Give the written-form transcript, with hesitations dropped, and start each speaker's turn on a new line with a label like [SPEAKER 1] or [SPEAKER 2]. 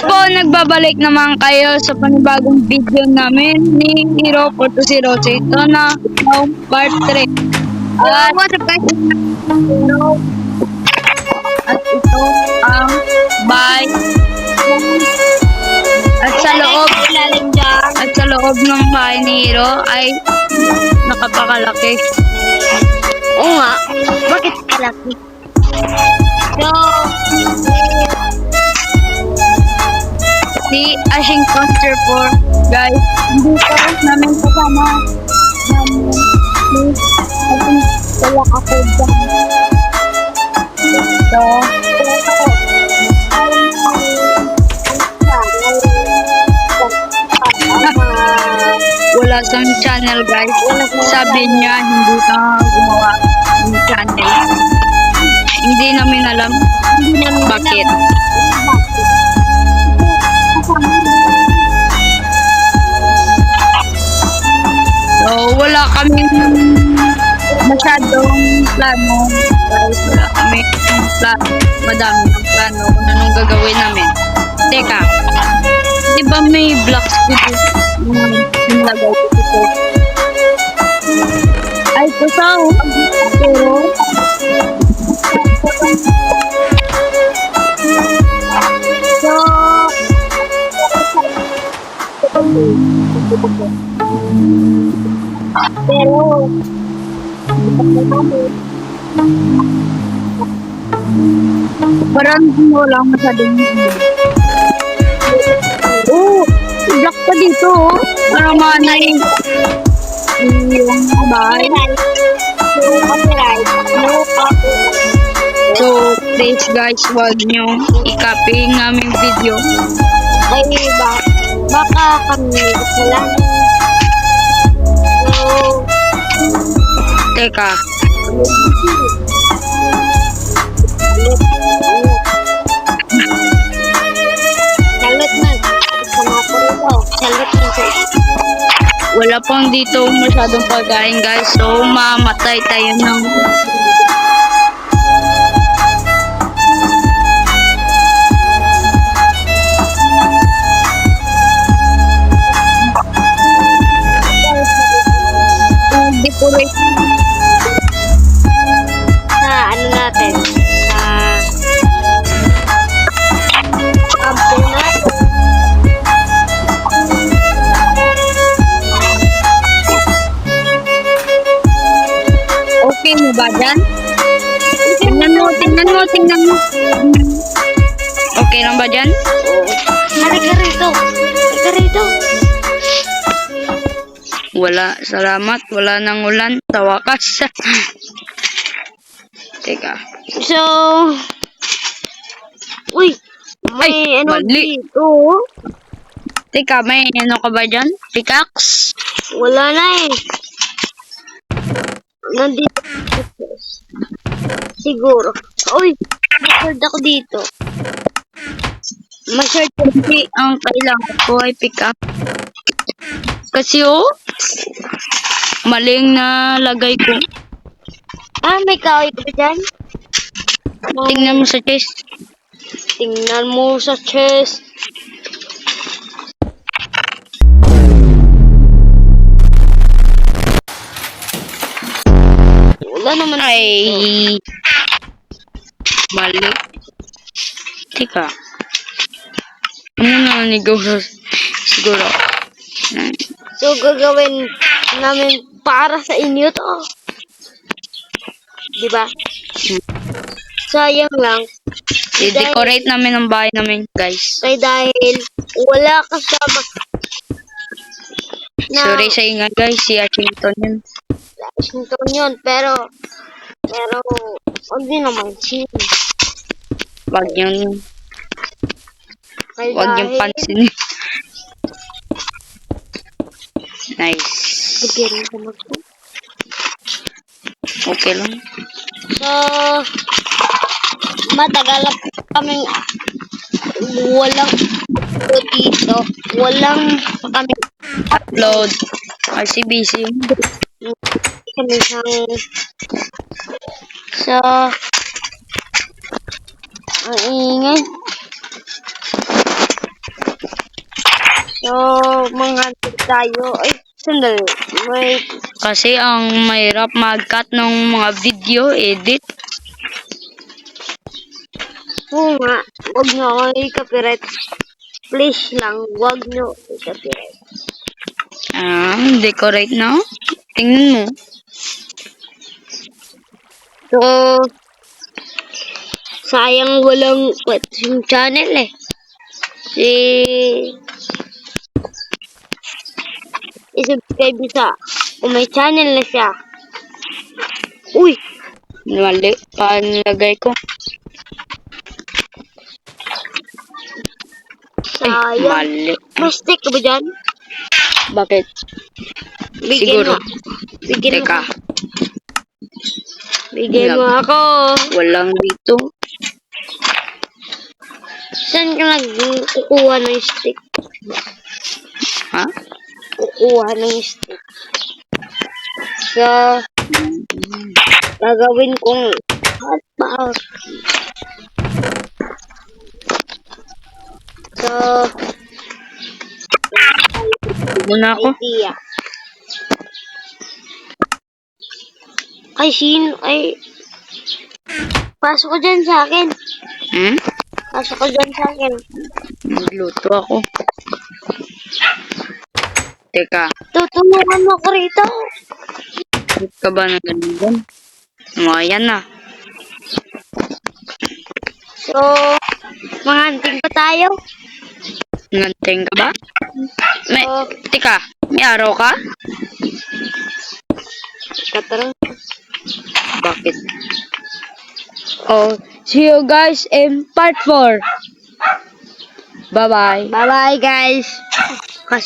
[SPEAKER 1] po, nagbabalik naman kayo sa panibagong video namin ni Hero 4208. Ito na ang part 3. What's up guys? Hero. At ito ang bahay. At sa loob ng bahay ni Hero ay nakapakalaki.
[SPEAKER 2] Oo nga. Bakit kalaki? So,
[SPEAKER 1] si Ashing Coaster 4, guys. Hindi ko namin kasama namin wala ako dyan. So, wala siyang channel, guys. Sabi niya hindi ka gumawa ng channel. Hindi namin alam bakit. So, wala kami masyadong plano. Guys, wala kami plano. Madami ng plano kung anong gagawin namin. Teka, di ba may blocks dito? Yung lagay ko dito. Ay, ito sa pero parang wala masyadong block pa dito parang manay yung bahay. So please guys, wag nyo i-copy ng aming video.
[SPEAKER 2] ay baka kami kasalanan. So,
[SPEAKER 1] Teka,
[SPEAKER 2] salut man. Sama po ito. Salut man sir.
[SPEAKER 1] wala pang dito masyadong pagkain guys, so mamatay tayo ng decorate.
[SPEAKER 2] Sa ano natin? Sa campo natin.
[SPEAKER 1] Okay mo ba dyan? Tingnan mo. Okay lang ba dyan?
[SPEAKER 2] Halika rito. Halika rito.
[SPEAKER 1] Wala, salamat. Wala nang ulan. Sa wakas. Teka.
[SPEAKER 2] So, uy, may
[SPEAKER 1] Ay,
[SPEAKER 2] ano
[SPEAKER 1] mali.
[SPEAKER 2] dito.
[SPEAKER 1] Teka, may ano ka ba dyan? Pickaxe?
[SPEAKER 2] Wala na eh. Nandito. Siguro. Uy, ma-short ako dito.
[SPEAKER 1] Ma-short kasi ang kailangan ko ay pickaxe. Kasi maling na lagay ko.
[SPEAKER 2] May kahoy ka ba dyan?
[SPEAKER 1] Tingnan mo sa chest.
[SPEAKER 2] Tingnan mo sa chest. Wala naman.
[SPEAKER 1] Ay. Mali. Teka. Ano na nanigaw sa siguro.
[SPEAKER 2] So, gagawin namin para sa inyo to. Diba? Sayang lang.
[SPEAKER 1] I-decorate namin ang bahay namin, guys.
[SPEAKER 2] Kaya dahil wala kasama na
[SPEAKER 1] Sorry sa inyo, guys. Si Ashington yun.
[SPEAKER 2] Washington yun. Pero, hindi naman siya.
[SPEAKER 1] Wag yung pansin. Nice.
[SPEAKER 2] Bigyan ko mag
[SPEAKER 1] Okay lang.
[SPEAKER 2] So, matagal kaming walang dito. Walang kami
[SPEAKER 1] Upload. Kasi busy.
[SPEAKER 2] kami sang so ang ingay So, manghantid tayo. Ay, sandali. Wait.
[SPEAKER 1] Kasi ang mahirap mag-cut ng mga video edit.
[SPEAKER 2] Oo nga. Huwag nyo ako i-copyright. Please lang, huwag nyo i-copyright.
[SPEAKER 1] Decorate na. Tingnan mo.
[SPEAKER 2] So, sayang walang yung channel eh. I-subscribe nyo sa kung may channel na siya. Uy!
[SPEAKER 1] Mali. Panlagay ko.
[SPEAKER 2] Sayang.
[SPEAKER 1] Mali.
[SPEAKER 2] May stick ka ba dyan?
[SPEAKER 1] Bakit?
[SPEAKER 2] Bigyan
[SPEAKER 1] Siguro.
[SPEAKER 2] mo. Bigyan mo.
[SPEAKER 1] Teka.
[SPEAKER 2] Bigyan mo ako.
[SPEAKER 1] Walang dito.
[SPEAKER 2] Saan ka nagkukuha ng stick?
[SPEAKER 1] Ha?
[SPEAKER 2] Kukuha ng stick. So, gagawin kong hotbox. So,
[SPEAKER 1] Muna ako.
[SPEAKER 2] idea. Ay, sino? Ay, pasok ko dyan sa akin. Pasok ko dyan sa akin.
[SPEAKER 1] Magluto ako. Teka.
[SPEAKER 2] Tutulungan mo ko rito.
[SPEAKER 1] Bakit ka ba na ganun? Ayan na.
[SPEAKER 2] So, manghunting pa tayo.
[SPEAKER 1] Nganteng ka ba? May,
[SPEAKER 2] So,
[SPEAKER 1] teka. May araw ka?
[SPEAKER 2] katarang.
[SPEAKER 1] Bakit? Oh, see you guys in part 4. Bye-bye.
[SPEAKER 2] Bye-bye, guys. Kasi